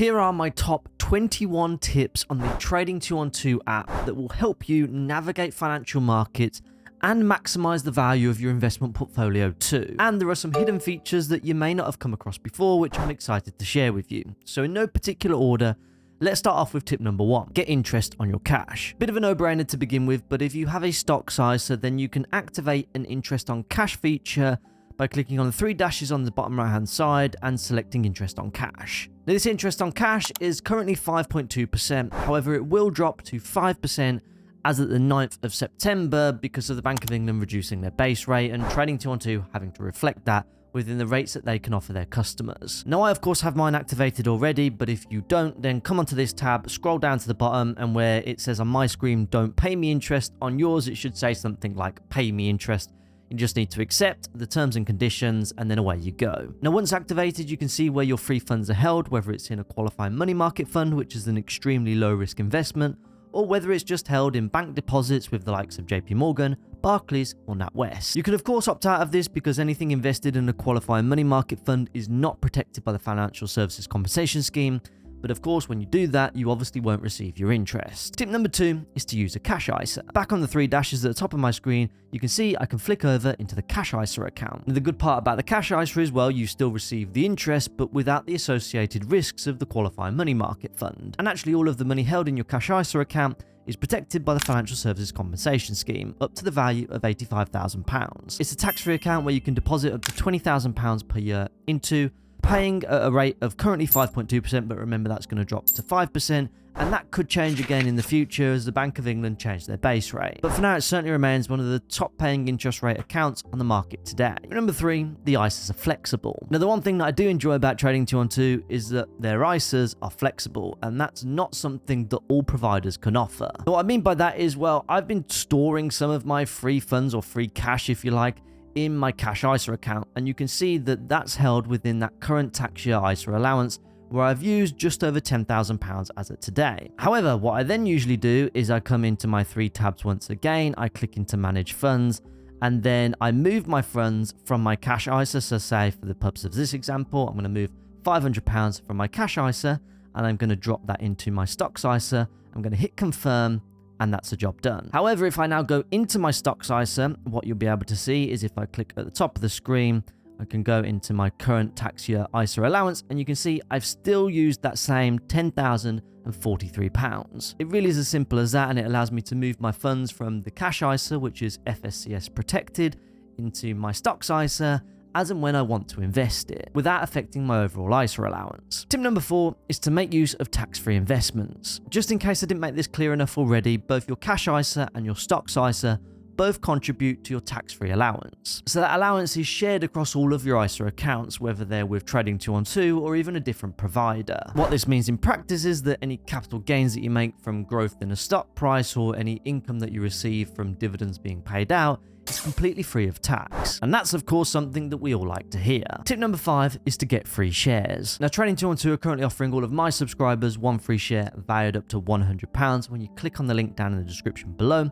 Here are my top 21 tips on the Trading 212 app that will help you navigate financial markets and maximize the value of your investment portfolio too. And there are some hidden features that you may not have come across before, which I'm excited to share with you. So in no particular order, let's start off with tip number 1. Get interest on your cash. Bit of a no-brainer to begin with, but if you have a stock sizer, then you can activate an interest on cash feature by clicking on the 3 dashes on the bottom right hand side and selecting interest on cash. Now, this interest on cash is currently 5.2%, however it will drop to 5% as at the 9th of September because of the Bank of England reducing their base rate and Trading 212 having to reflect that within the rates that they can offer their customers. Now, I of course have mine activated already, but if you don't, then come onto this tab, scroll down to the bottom, and where it says on my screen, don't pay me interest, on yours it should say something like pay me interest. You just need to accept the terms and conditions, and then away you go. Now, once activated, you can see where your free funds are held, whether it's in a qualifying money market fund, which is an extremely low risk investment, or whether it's just held in bank deposits with the likes of JP Morgan, Barclays, or NatWest. You can of course opt out of this because anything invested in a qualifying money market fund is not protected by the Financial Services Compensation Scheme, but of course when you do that, you obviously won't receive your interest. Tip number 2 is to use a cash ISA. Back on the 3 dashes at the top of my screen, you can see I can flick over into the cash ISA account. And the good part about the cash ISA is, well, you still receive the interest, but without the associated risks of the qualifying money market fund. And actually all of the money held in your cash ISA account is protected by the Financial Services Compensation Scheme up to the value of £85,000. It's a tax-free account where you can deposit up to £20,000 per year into, paying at a rate of currently 5.2%, but remember that's going to drop to 5%, and that could change again in the future as the Bank of England change their base rate. But for now, it certainly remains one of the top paying interest rate accounts on the market today. Number 3, the ISAs are flexible. Now, the one thing that I do enjoy about Trading 212 is that their ISAs are flexible, and that's not something that all providers can offer. What I mean by that is, well, I've been storing some of my free funds, or free cash if you like, in my cash ISA account, and you can see that that's held within that current tax year ISA allowance, where I've used just over £10,000 as of today. However, what I then usually do is I come into my 3 tabs once again, I click into manage funds, and then I move my funds from my cash ISA. So say for the purpose of this example, I'm going to move £500 from my cash ISA and I'm going to drop that into my stocks ISA. I'm going to hit confirm, and that's the job done. However, if I now go into my stocks ISA, what you'll be able to see is if I click at the top of the screen, I can go into my current tax year ISA allowance, and you can see I've still used that same £10,043. It really is as simple as that, and it allows me to move my funds from the cash ISA, which is FSCS protected, into my stocks ISA as and when I want to invest it, without affecting my overall ISA allowance. Tip number 4 is to make use of tax-free investments. Just in case I didn't make this clear enough already, both your cash ISA and your stocks ISA both contribute to your tax-free allowance. So that allowance is shared across all of your ISA accounts, whether they're with Trading 212 or even a different provider. What this means in practice is that any capital gains that you make from growth in a stock price, or any income that you receive from dividends being paid out, is completely free of tax. And that's of course something that we all like to hear. Tip number 5 is to get free shares. Now, Trading 212 are currently offering all of my subscribers 1 free share valued up to £100 when you click on the link down in the description below.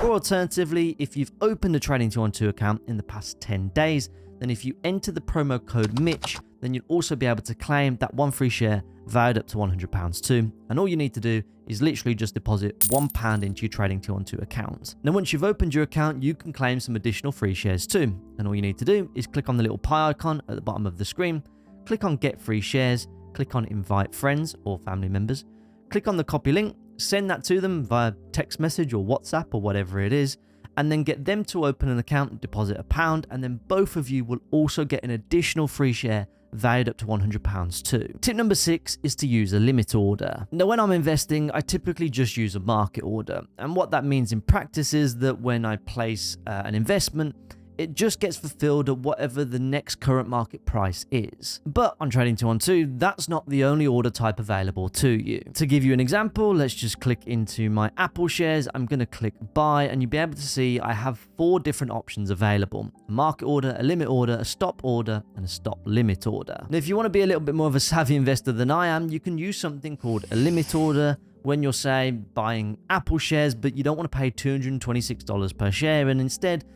Or alternatively, if you've opened a Trading 212 account in the past 10 days, then if you enter the promo code Mitch, then you'll also be able to claim that 1 free share valued up to £100 too. And all you need to do is literally just deposit £1 into your Trading 212 account. Now, once you've opened your account, you can claim some additional free shares too. And all you need to do is click on the little pie icon at the bottom of the screen, click on get free shares, click on invite friends or family members, click on the copy link, send that to them via text message or WhatsApp or whatever it is, and then get them to open an account and deposit £1, and then both of you will also get an additional free share valued up to £100 too. Tip number 6 is to use a limit order. Now, when I'm investing, I typically just use a market order, and what that means in practice is that when I place an investment, it just gets fulfilled at whatever the next current market price is. But on Trading 212, that's not the only order type available to you. To give you an example, let's just click into my Apple shares. I'm going to click buy, and you'll be able to see I have 4 different options available: a market order, a limit order, a stop order, and a stop limit order. And if you want to be a little bit more of a savvy investor than I am, you can use something called a limit order when you're, say, buying Apple shares, but you don't want to pay $226 per share, and instead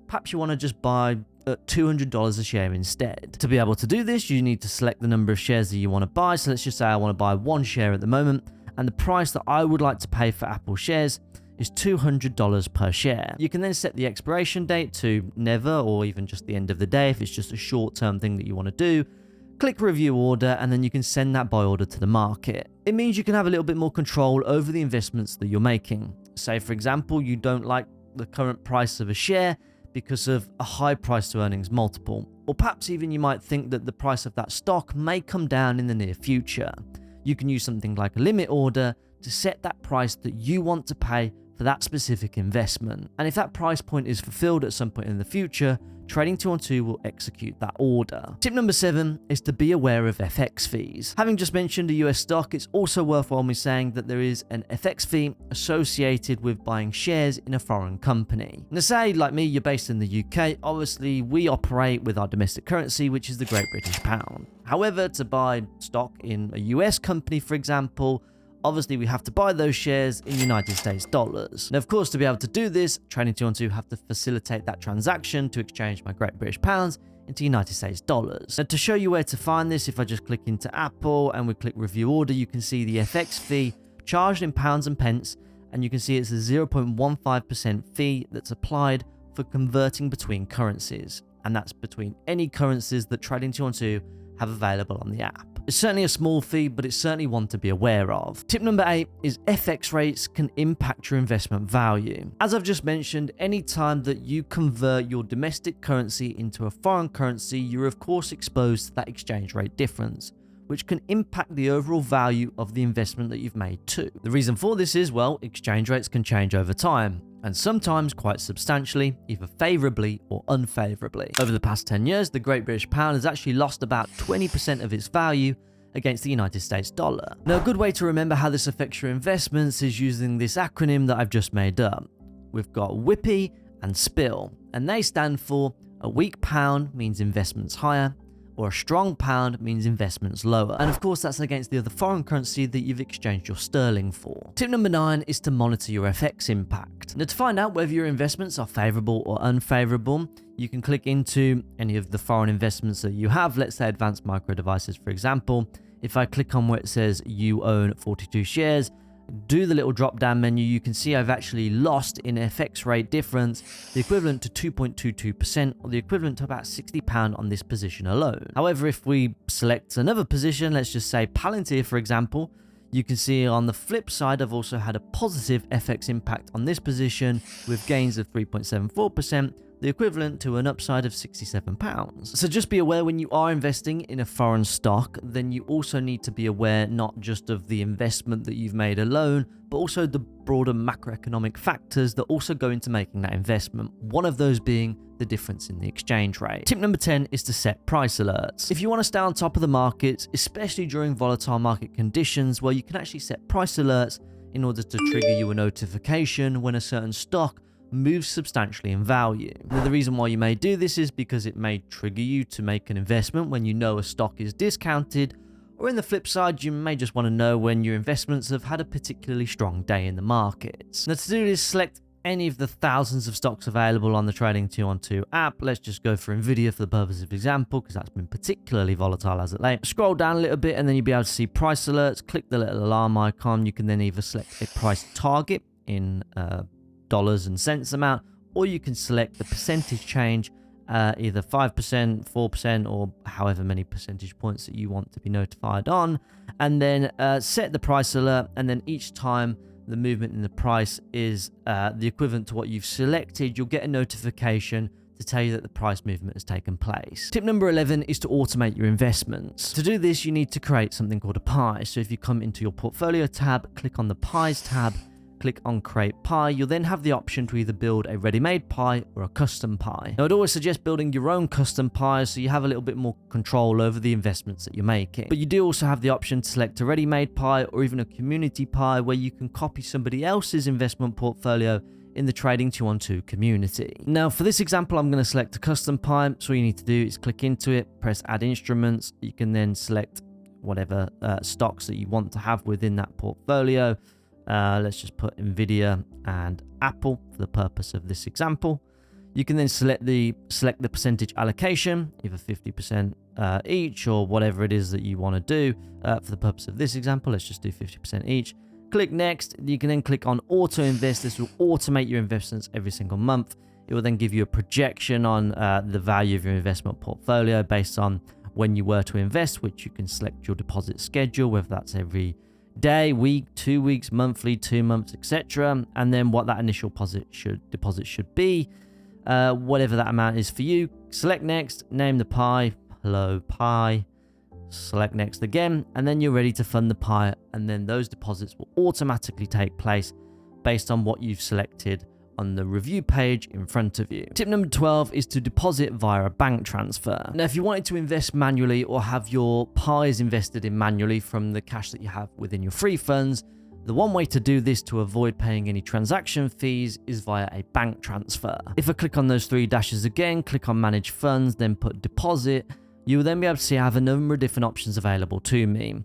perhaps you want to just buy at $200 a share instead. To be able to do this, you need to select the number of shares that you want to buy. So let's just say I want to buy 1 share at the moment, and the price that I would like to pay for Apple shares is $200 per share. You can then set the expiration date to never, or even just the end of the day if it's just a short-term thing that you want to do. Click review order, and then you can send that buy order to the market. It means you can have a little bit more control over the investments that you're making. Say, for example, you don't like the current price of a share because of a high price to earnings multiple, or perhaps even you might think that the price of that stock may come down in the near future. You can use something like a limit order to set that price that you want to pay for that specific investment. And if that price point is fulfilled at some point in the future, Trading 212 will execute that order. Tip number 7 is to be aware of FX fees. Having just mentioned a US stock, it's also worthwhile me saying that there is an FX fee associated with buying shares in a foreign company. Now say, like me, you're based in the UK, obviously we operate with our domestic currency, which is the Great British Pound. However, to buy stock in a US company, for example, obviously we have to buy those shares in United States dollars. Now, of course, to be able to do this, Trading 212 have to facilitate that transaction to exchange my Great British Pounds into United States dollars. Now, to show you where to find this, if I just click into Apple and we click review order, you can see the FX fee charged in pounds and pence, and you can see it's a 0.15% fee that's applied for converting between currencies. And that's between any currencies that Trading 212 have available on the app. It's certainly a small fee, but it's certainly one to be aware of. Tip number 8 is FX rates can impact your investment value. As I've just mentioned, any time that you convert your domestic currency into a foreign currency, you're of course exposed to that exchange rate difference, which can impact the overall value of the investment that you've made too. The reason for this is, well, exchange rates can change over time, and sometimes quite substantially, either favorably or unfavorably. Over the past 10 years, the Great British Pound has actually lost about 20% of its value against the United States dollar. Now, a good way to remember how this affects your investments is using this acronym that I've just made up. We've got WIPI and SPIL, and they stand for a weak pound means investments higher, or a strong pound means investments lower. And of course, that's against the other foreign currency that you've exchanged your sterling for. Tip number 9 is to monitor your FX impact. Now, to find out whether your investments are favorable or unfavorable, you can click into any of the foreign investments that you have. Let's say Advanced Micro Devices, for example. If I click on where it says you own 42 shares, do the little drop down menu, you can see I've actually lost in FX rate difference the equivalent to 2.22%, or the equivalent to about £60 on this position alone. However, if we select another position, let's just say Palantir, for example, you can see on the flip side I've also had a positive FX impact on this position with gains of 3.74%, the equivalent to an upside of £67. So just be aware when you are investing in a foreign stock, then you also need to be aware not just of the investment that you've made alone, but also the broader macroeconomic factors that also go into making that investment. One of those being the difference in the exchange rate. Tip number 10 is to set price alerts. If you want to stay on top of the markets, especially during volatile market conditions, well, you can actually set price alerts in order to trigger you a notification when a certain stock moves substantially in value. Now, the reason why you may do this is because it may trigger you to make an investment when you know a stock is discounted, or in the flip side, you may just want to know when your investments have had a particularly strong day in the markets. Now, to do this, select any of the thousands of stocks available on the Trading 212 app. Let's just go for Nvidia for the purpose of example, because that's been particularly volatile as of late. Scroll down a little bit and then you'll be able to see price alerts. Click the little alarm icon. You can then either select a price target in dollars and cents amount, or you can select the percentage change, either 5%, 4%, or however many percentage points that you want to be notified on, and then set the price alert, and then each time the movement in the price is the equivalent to what you've selected, you'll get a notification to tell you that the price movement has taken place. Tip number 11 is to automate your investments. To do this, you need to create something called a pie. So if you come into your portfolio tab, click on the pies tab, click on create pie, you'll then have the option to either build a ready-made pie or a custom pie. Now, I'd always suggest building your own custom pie so you have a little bit more control over the investments that you're making. But you do also have the option to select a ready-made pie or even a community pie where you can copy somebody else's investment portfolio in the Trading 212 community. Now, for this example, I'm going to select a custom pie. So all you need to do is click into it, press add instruments. You can then select whatever stocks that you want to have within that portfolio. Let's just put Nvidia and Apple for the purpose of this example. You can then select the percentage allocation, either 50% each or whatever it is that you want to do. For the purpose of this example, let's just do 50% each. Click next. You can then click on auto invest. This will automate your investments every single month. It will then give you a projection on the value of your investment portfolio based on when you were to invest, which you can select your deposit schedule, whether that's every day, week, 2 weeks, monthly, 2 months, etc. And then what that initial deposit should be, whatever that amount is for you. Select next, name the pie, hello pie, select next again, and then you're ready to fund the pie, and then those deposits will automatically take place based on what you've selected on the review page in front of you. Tip number 12 is to deposit via a bank transfer. Now, if you wanted to invest manually or have your pies invested in manually from the cash that you have within your free funds, the one way to do this to avoid paying any transaction fees is via a bank transfer. If I click on those 3 dashes again, click on manage funds, then put deposit, you will then be able to see I have a number of different options available to me.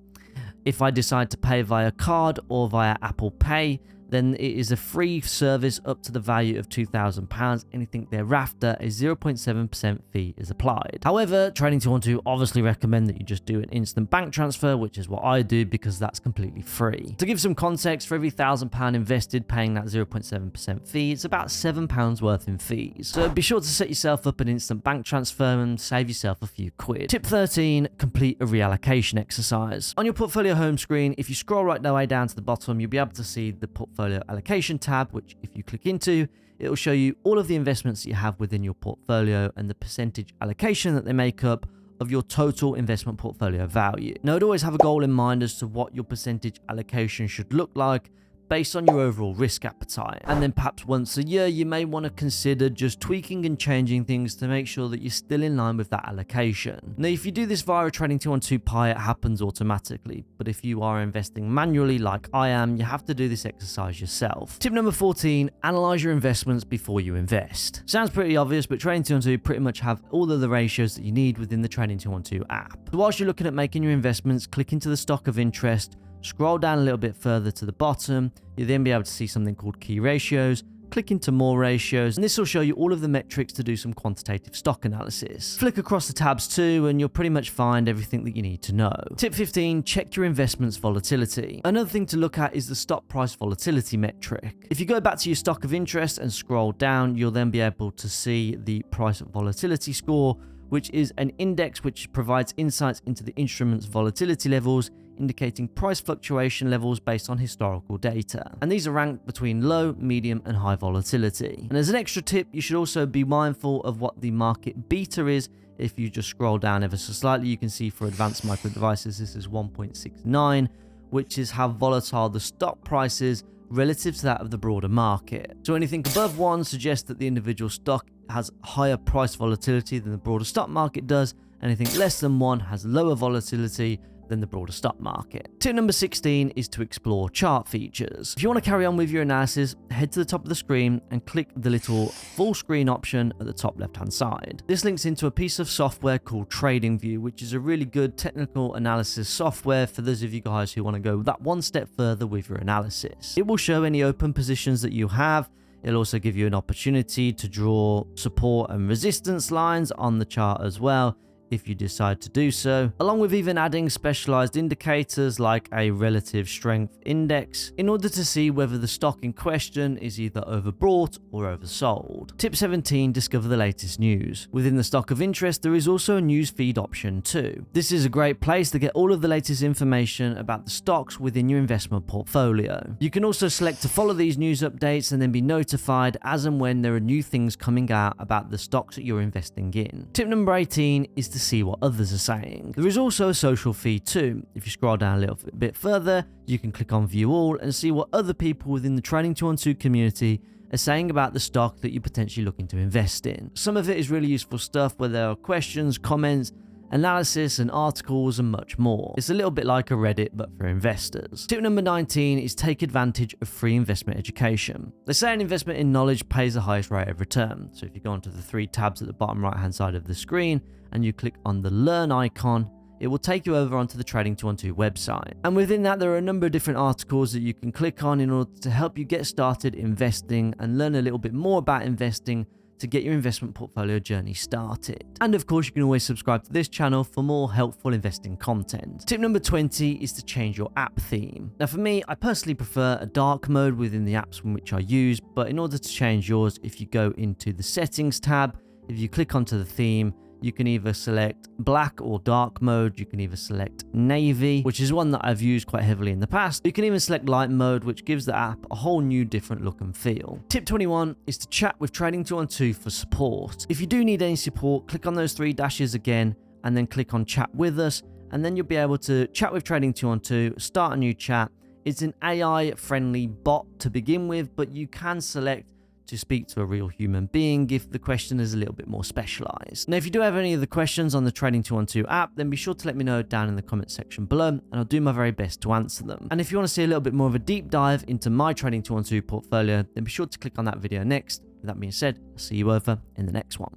If I decide to pay via card or via Apple Pay, then it is a free service up to the value of £2,000. Anything thereafter, a 0.7% fee is applied. However, Trading212 obviously recommend that you just do an instant bank transfer, which is what I do because that's completely free. To give some context, for every £1,000 invested paying that 0.7% fee, it's about £7 worth in fees. So be sure to set yourself up an instant bank transfer and save yourself a few quid. Tip 13, complete a reallocation exercise. On your portfolio home screen, if you scroll right the way down to the bottom, you'll be able to see the portfolio allocation tab, which if you click into, it will show you all of the investments that you have within your portfolio and the percentage allocation that they make up of your total investment portfolio value. Now, I'd always have a goal in mind as to what your percentage allocation should look like based on your overall risk appetite. And then perhaps once a year, you may want to consider just tweaking and changing things to make sure that you're still in line with that allocation. Now, if you do this via a Trading212 pie, it happens automatically. But if you are investing manually like I am, you have to do this exercise yourself. Tip number 14, analyze your investments before you invest. Sounds pretty obvious, but Trading212 pretty much have all of the ratios that you need within the Trading212 app. So whilst you're looking at making your investments, click into the stock of interest, scroll down a little bit further to the bottom, you'll then be able to see something called key ratios. Click into more ratios, and this will show you all of the metrics to do some quantitative stock analysis. Flick across the tabs too, and you'll pretty much find everything that you need to know. Tip 15, check your investments volatility. Another thing to look at is the stock price volatility metric. If you go back to your stock of interest and scroll down, you'll then be able to see the price volatility score, which is an index which provides insights into the instrument's volatility levels, indicating price fluctuation levels based on historical data. And these are ranked between low, medium, and high volatility. And as an extra tip, you should also be mindful of what the market beta is. If you just scroll down ever so slightly, you can see for advanced micro devices, this is 1.69, which is how volatile the stock price is relative to that of the broader market. So anything above 1 suggests that the individual stock has higher price volatility than the broader stock market does. Anything less than 1 has lower volatility than the broader stock market. Tip number 16 is to explore chart features. If you want to carry on with your analysis, head to the top of the screen and click the little full screen option at the top left hand side. This links into a piece of software called TradingView, which is a really good technical analysis software for those of you guys who want to go that one step further with your analysis. It will show any open positions that you have. It'll also give you an opportunity to draw support and resistance lines on the chart as well, if you decide to do so, along with even adding specialized indicators like a relative strength index in order to see whether the stock in question is either overbought or oversold. Tip 17, discover the latest news. Within the stock of interest, there is also a news feed option too. This is a great place to get all of the latest information about the stocks within your investment portfolio. You can also select to follow these news updates and then be notified as and when there are new things coming out about the stocks that you're investing in. Tip number 18 is to see what others are saying. There is also a social feed too. If you scroll down a little bit further, you can click on view all and see what other people within the Trading212 community are saying about the stock that you're potentially looking to invest in. Some of it is really useful stuff where there are questions, comments, analysis and articles and much more. It's a little bit like a Reddit but for investors. Tip number 19 is take advantage of free investment education. They say an investment in knowledge pays the highest rate of return. So if you go onto the 3 tabs at the bottom right hand side of the screen and you click on the learn icon, it will take you over onto the Trading212 website. And within that, there are a number of different articles that you can click on in order to help you get started investing and learn a little bit more about investing to get your investment portfolio journey started. And of course, you can always subscribe to this channel for more helpful investing content. Tip number 20 is to change your app theme. Now for me, I personally prefer a dark mode within the apps in which I use, but in order to change yours, if you go into the settings tab, if you click onto the theme, you can either select black or dark mode. You can either select navy, which is one that I've used quite heavily in the past. You can even select light mode, which gives the app a whole new different look and feel. Tip 21 is to chat with Trading212 for support. If you do need any support, click on those 3 dashes again and then click on chat with us, and then you'll be able to chat with Trading212, start a new chat. It's an AI friendly bot to begin with, but you can select to speak to a real human being if the question is a little bit more specialized. Now, if you do have any of the questions on the Trading212 app, then be sure to let me know down in the comment section below, and I'll do my very best to answer them. And if you want to see a little bit more of a deep dive into my Trading212 portfolio, then be sure to click on that video next. With that being said, I'll see you over in the next one.